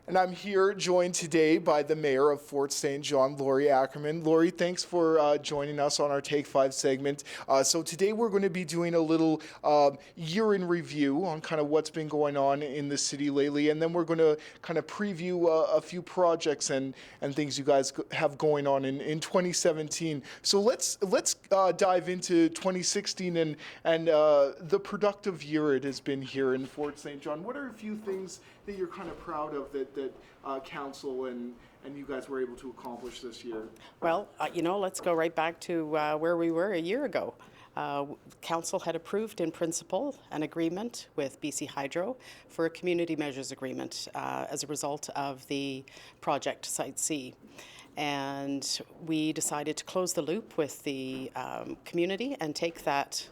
And I'm here joined today by the Mayor of Fort St. John, Lori Ackerman. Lori, thanks for joining us on our Take 5 segment. So today we're going to be doing a little year in review on kind of what's been going on in the city lately, and then we're going to kind of preview a few projects and things you guys have going on in 2017. So let's dive into 2016 and the productive year it has been here in Fort St. John. What are a few things that you're kind of proud of that council and you guys were able to accomplish this year? Well, let's go right back to where we were a year ago. Council had approved in principle an agreement with BC Hydro for a community measures agreement as a result of the project Site C. And we decided to close the loop with the community and take that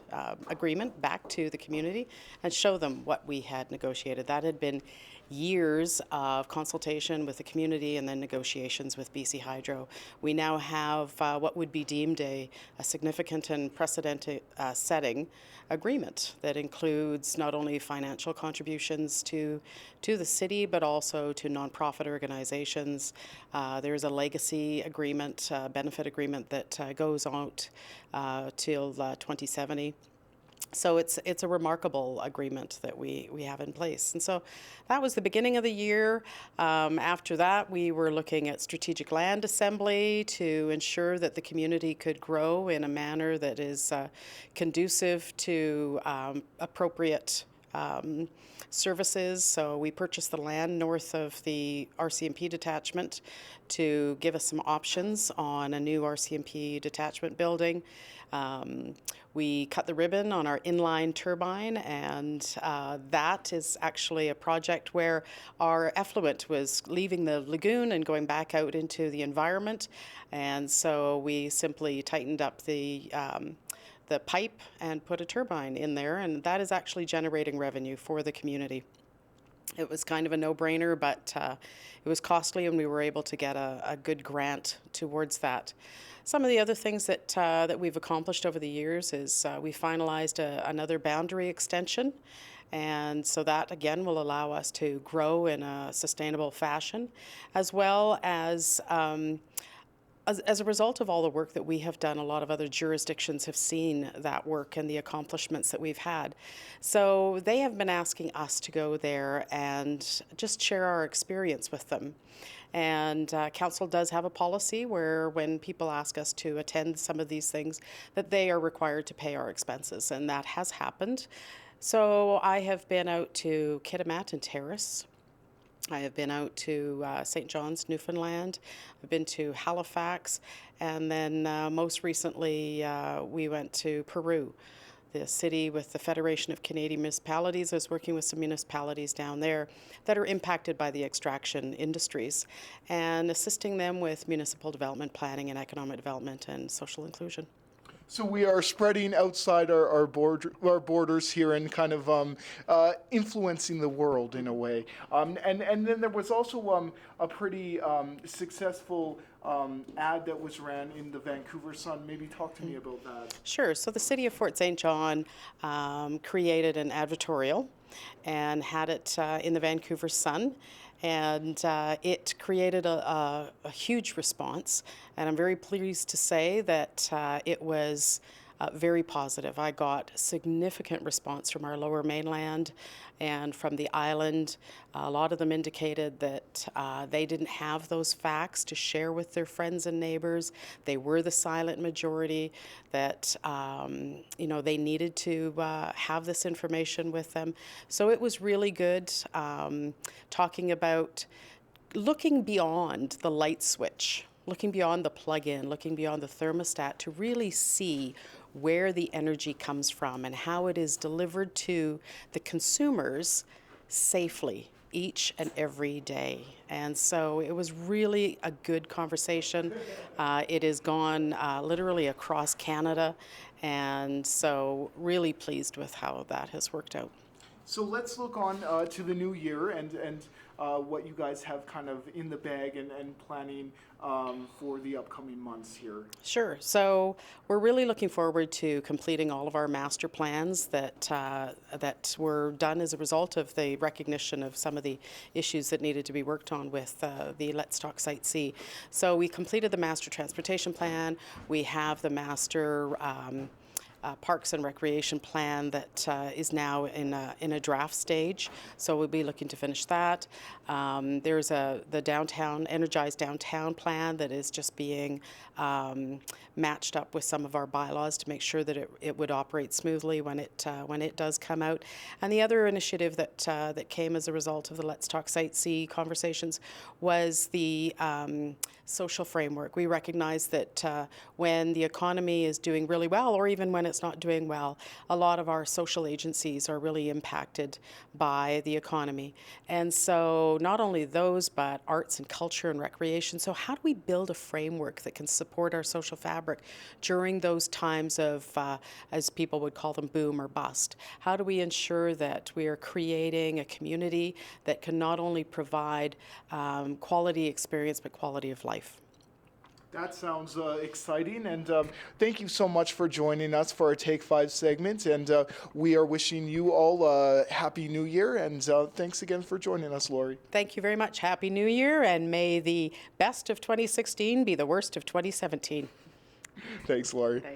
agreement back to the community and show them what we had negotiated. That had been years of consultation with the community and then negotiations with BC Hydro. We now have what would be deemed a significant and precedent setting agreement that includes not only financial contributions to the city but also to nonprofit organizations. There's a legacy agreement, benefit agreement that goes out till 2070. So it's a remarkable agreement that we have in place. And so that was the beginning of the year. After that, we were looking at strategic land assembly to ensure that the community could grow in a manner that is conducive to appropriate services. So we purchased the land north of the RCMP detachment to give us some options on a new RCMP detachment building. We cut the ribbon on our inline turbine, and that is actually a project where our effluent was leaving the lagoon and going back out into the environment. And so we simply tightened up the pipe and put a turbine in there, and that is actually generating revenue for the community. It was kind of a no-brainer, but it was costly, and we were able to get a good grant towards that. Some of the other things that we've accomplished over the years is we finalized another boundary extension, and so that again will allow us to grow in a sustainable fashion, as well as a result of all the work that we have done, a lot of other jurisdictions have seen that work and the accomplishments that we've had. So they have been asking us to go there and just share our experience with them. And Council does have a policy where when people ask us to attend some of these things, that they are required to pay our expenses, and that has happened. So I have been out to Kitimat and Terrace. I have been out to St. John's, Newfoundland. I've been to Halifax, and then most recently we went to Peru, the city with the Federation of Canadian Municipalities. I was working with some municipalities down there that are impacted by the extraction industries and assisting them with municipal development planning and economic development and social inclusion. So we are spreading outside our borders here and kind of influencing the world in a way. And then there was also a pretty successful ad that was ran in the Vancouver Sun. Maybe talk to me about that. Sure. So the City of Fort St. John created an advertorial and had it in the Vancouver Sun. And it created a huge response, and I'm very pleased to say that it was very positive. I got significant response from our Lower Mainland and from the island. A lot of them indicated that they didn't have those facts to share with their friends and neighbors. They were the silent majority, that they needed to have this information with them. So it was really good talking about looking beyond the light switch, looking beyond the plug-in, looking beyond the thermostat to really see where the energy comes from and how it is delivered to the consumers safely each and every day. And so it was really a good conversation. It has gone literally across Canada, and so really pleased with how that has worked out. So let's look on to the new year and what you guys have kind of in the bag and planning for the upcoming months here. Sure. So we're really looking forward to completing all of our master plans that were done as a result of the recognition of some of the issues that needed to be worked on with the Let's Talk Site C. So we completed the master transportation plan. We have the master Parks and Recreation plan that is now in a draft stage, so we'll be looking to finish that. There's the downtown, energized downtown plan that is just being matched up with some of our bylaws to make sure that it would operate smoothly when it does come out. And the other initiative that came as a result of the Let's Talk Site C conversations was the social framework. We recognize that when the economy is doing really well, or even when it's not doing well, a lot of our social agencies are really impacted by the economy. And so not only those, but arts and culture and recreation. So how do we build a framework that can support our social fabric during those times of, as people would call them, boom or bust? How do we ensure that we are creating a community that can not only provide quality experience, but quality of life? That sounds exciting, and thank you so much for joining us for our Take 5 segment, and we are wishing you all a Happy New Year, and thanks again for joining us, Lori. Thank you very much. Happy New Year, and may the best of 2016 be the worst of 2017. Thanks, Lori. Thanks.